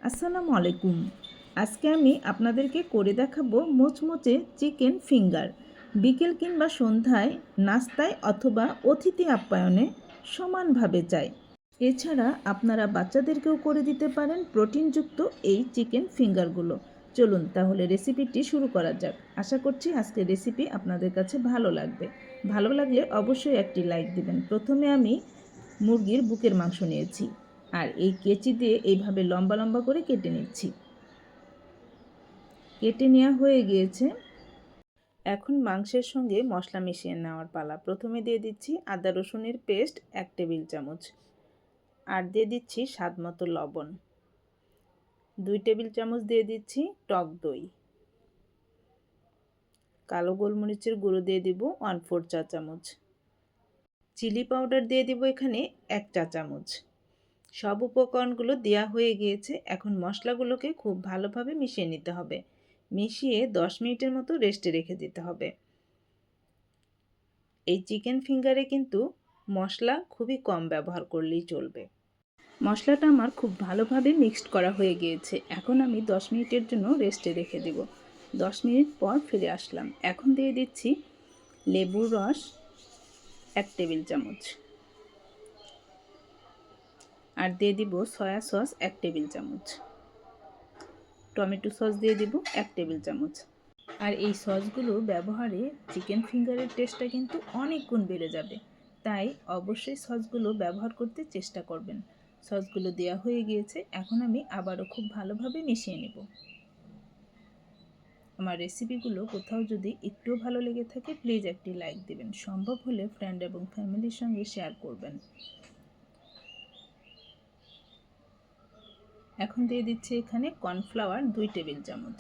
আসসালামু আলাইকুম। আজকে আমি আপনাদেরকে করে দেখাবো মুচমুচে চিকেন ফিঙ্গার। বিকেল কিংবা সন্ধ্যায় নাস্তায় অথবা অতিথি আপ্যায়নে সমানভাবে চাই। এছাড়া আপনারা বাচ্চাদেরকেও করে দিতে পারেন প্রোটিনযুক্ত এই চিকেন ফিঙ্গারগুলো। চলুন তাহলে রেসিপিটি শুরু করা যাক। আশা করছি আজকের রেসিপি আপনাদের কাছে ভালো লাগবে। ভালো লাগলে অবশ্যই একটি লাইক দিবেন। প্রথমে আমি মুরগির বুকের মাংস নিয়েছি আর এই কেচি দিয়ে এইভাবে লম্বা লম্বা করে কেটে নিচ্ছি। কেটে নেওয়া হয়ে গিয়েছে। এখন মাংসের সঙ্গে মশলা মিশিয়ে নেওয়ার পালা। প্রথমে দিয়ে দিচ্ছি আদা রসুনের পেস্ট 1 টেবিল চামচ, আর দিয়ে দিচ্ছি স্বাদ মতো লবণ। 2 টেবিল চামচ দিয়ে দিচ্ছি টক দই। কালো গোলমরিচের গুঁড়ো দিয়ে দিব 1/4 চা চামচ। চিলি পাউডার দিয়ে দিব এখানে 1 চা চামচ। সব উপকরণগুলো দেওয়া হয়ে গিয়েছে। এখন মশলাগুলোকে খুব ভালোভাবে মিশিয়ে নিতে হবে। মিশিয়ে 10 মিনিটের মতো রেস্টে রেখে দিতে হবে। এই চিকেন ফিঙ্গারে কিন্তু মশলা খুবই কম ব্যবহার করলেই চলবে। মশলাটা আমার খুব ভালোভাবে মিক্সড করা হয়ে গিয়েছে। এখন আমি 10 মিনিটের জন্য রেস্টে রেখে দেব। 10 মিনিট পর ফিরে আসলাম। এখন দিয়ে দিচ্ছি লেবুর রস 1 টেবিল চামচ, আর দিয়ে দিব সয়া সস 1 টেবিল চামচ, টমেটো সস দিয়ে দিব 1 টেবিল চামচ। আর এই সসগুলো ব্যবহারে চিকেন ফিঙ্গারের টেস্টটা কিন্তু অনেক গুণ বেড়ে যাবে, তাই অবশ্যই সসগুলো ব্যবহার করতে চেষ্টা করবেন। সসগুলো দেওয়া হয়ে গিয়েছে। এখন আমি আবারও খুব ভালোভাবে মিশিয়ে নেব। আমার রেসিপিগুলো কোথাও যদি একটু ভালো লেগে থাকে প্লিজ একটি লাইক দিবেন। সম্ভব হলে ফ্রেন্ড এবং ফ্যামিলির সঙ্গে শেয়ার করবেন। এখন দিয়ে দিচ্ছি এখানে কর্নফ্লাওয়ার 2 টেবিল চামচ।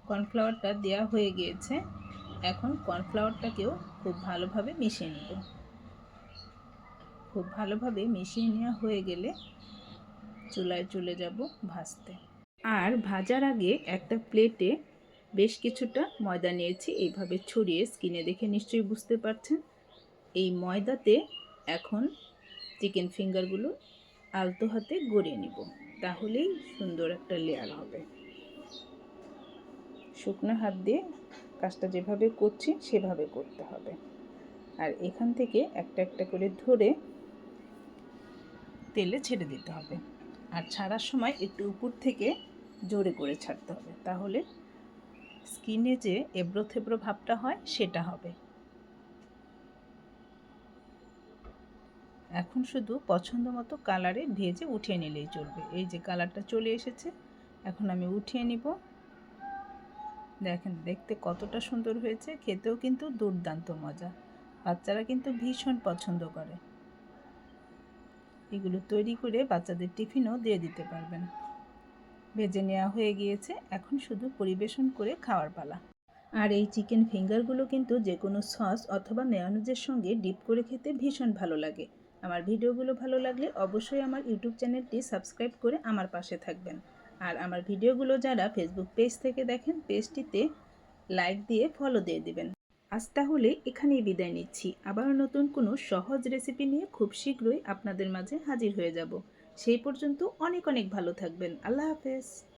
কর্নফ্লাওয়ারটা দেওয়া হয়ে গিয়েছে। এখন কর্নফ্লাওয়ারটাকেও খুব ভালোভাবে মিশিয়ে নেব। খুব ভালোভাবে মিশিয়ে নেওয়া হয়ে গেলে চুলায় চলে যাব ভাজতে। আর ভাজার আগে একটা প্লেটে বেশ কিছুটা ময়দা নিয়েছি, এইভাবে ছড়িয়ে স্কিনে দেখে নিশ্চয়ই বুঝতে পারছেন। এই ময়দাতে এখন চিকেন ফিঙ্গারগুলো আলতো হাতে গড়িয়ে নিব, তাহলেই সুন্দর একটা লেয়ার হবে। শুকনো হাত দিয়ে কাজটা যেভাবে করছি সেভাবে করতে হবে। আর এখান থেকে একটা একটা করে ধরে তেলে ছেড়ে দিতে হবে। আর ছাড়ার সময় একটু উপর থেকে জোরে করে ছাড়তে হবে, তাহলে স্কিনে যে এবড়ো থেবড়ো ভাবটা হয় সেটা হবে। এখন শুধু পছন্দ মতো কালারে ভেজে উঠিয়ে নিলেই চলবে। এই যে কালারটা চলে এসেছে, এখন আমি উঠিয়ে নিব। দেখেন দেখতে কতটা সুন্দর হয়েছে, খেতেও কিন্তু দুর্দান্ত মজা। বাচ্চারা কিন্তু ভীষণ পছন্দ করে। এগুলো তৈরি করে বাচ্চাদের টিফিনও দিয়ে দিতে পারবেন। ভেজে নেওয়া হয়ে গিয়েছে, এখন শুধু পরিবেশন করে খাওয়ার পালা। আর এই চিকেন ফিঙ্গারগুলো কিন্তু যে কোনো সস অথবা মেয়োনেজের সঙ্গে ডিপ করে খেতে ভীষণ ভালো লাগে। আমার ভিডিওগুলো ভালো লাগলে অবশ্যই আমার ইউটিউব চ্যানেলটি সাবস্ক্রাইব করে আমার পাশে থাকবেন। আর আমার ভিডিওগুলো যারা ফেসবুক পেজ থেকে দেখেন পেজটিতে লাইক দিয়ে ফলো দিয়ে দিবেন। আজ তাহলে এখানেই বিদায় নিচ্ছি। আবারও নতুন কোনো সহজ রেসিপি নিয়ে খুব শীঘ্রই আপনাদের মাঝে হাজির হয়ে যাব। সেই পর্যন্ত অনেক অনেক ভালো থাকবেন। আল্লাহ হাফেজ।